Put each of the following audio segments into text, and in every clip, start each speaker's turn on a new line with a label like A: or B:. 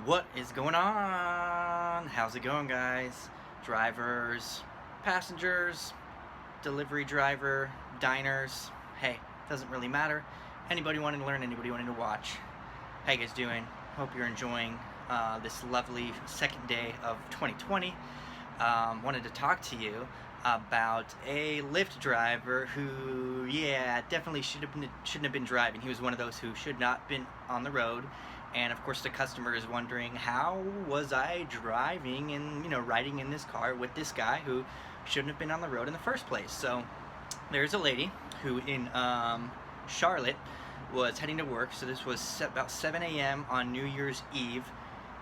A: What is going on? How's it going, guys? Drivers, passengers, delivery driver, diners. Hey, doesn't really matter. Anybody wanting to learn, anybody wanting to watch. How you guys doing? Hope you're enjoying this lovely second day of 2020. Wanted to talk to you about a Lyft driver who, yeah, definitely shouldn't have been driving. He was one of those who should not been on the road. And of course, the customer is wondering, how was I driving and riding in this car with this guy who shouldn't have been on the road in the first place? So there's a lady who in Charlotte was heading to work. So this was about 7 a.m. on New Year's Eve,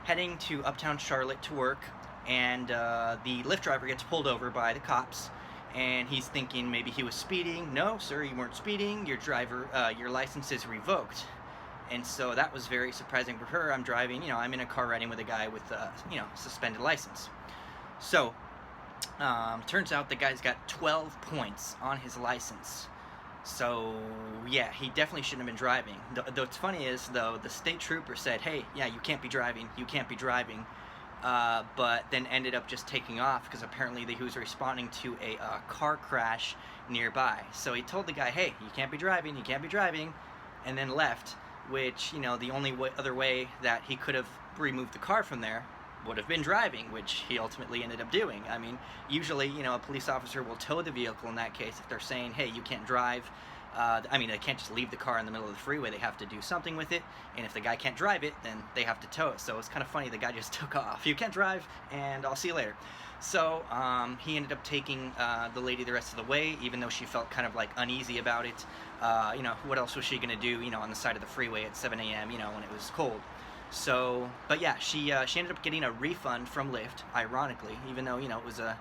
A: heading to uptown Charlotte to work. And the Lyft driver gets pulled over by the cops, and he's thinking maybe he was speeding. No, sir, you weren't speeding. Your license is revoked. And so that was very surprising for her. I'm driving, I'm in a car riding with a guy with suspended license. So turns out the guy's got 12 points on his license. So yeah, he definitely shouldn't have been driving. Though what's funny is, though, the state trooper said, hey, yeah, you can't be driving. But then ended up just taking off because apparently he was responding to a car crash nearby. So he told the guy, hey, you can't be driving, and then left, which, the only other way that he could have removed the car from there would have been driving, which he ultimately ended up doing. I mean, usually, a police officer will tow the vehicle in that case if they're saying, hey, you can't drive. They can't just leave the car in the middle of the freeway. They have to do something with it, and if the guy can't drive it, then they have to tow it. So it's kind of funny, the guy just took off. You can't drive, and I'll see you later. So he ended up taking the lady the rest of the way, even though she felt kind of like uneasy about it. What else was she going to do, on the side of the freeway at 7 a.m., when it was cold. So, but yeah, she ended up getting a refund from Lyft, ironically, even though, it was a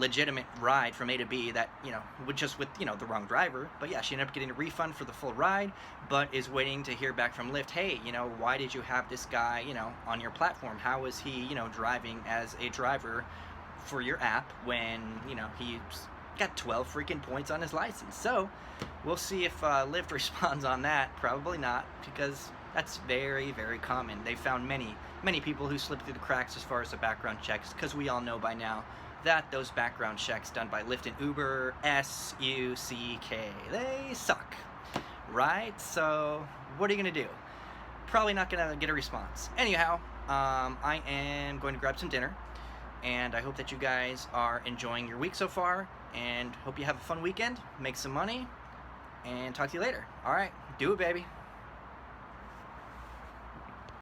A: legitimate ride from A to B that, with the wrong driver. But yeah, she ended up getting a refund for the full ride, but is waiting to hear back from Lyft. Hey, why did you have this guy, on your platform? How is he, driving as a driver for your app when, he's got 12 freaking points on his license? So we'll see if Lyft responds on that. Probably not, because that's very, very common. They found many people who slipped through the cracks as far as the background checks, because we all know by now that those background checks done by Lyft and Uber, S-U-C-K, they suck, right? So what are you gonna do? Probably not gonna get a response. Anyhow, I am going to grab some dinner, and I hope that you guys are enjoying your week so far, and hope you have a fun weekend, make some money, and talk to you later. All right, do it, baby.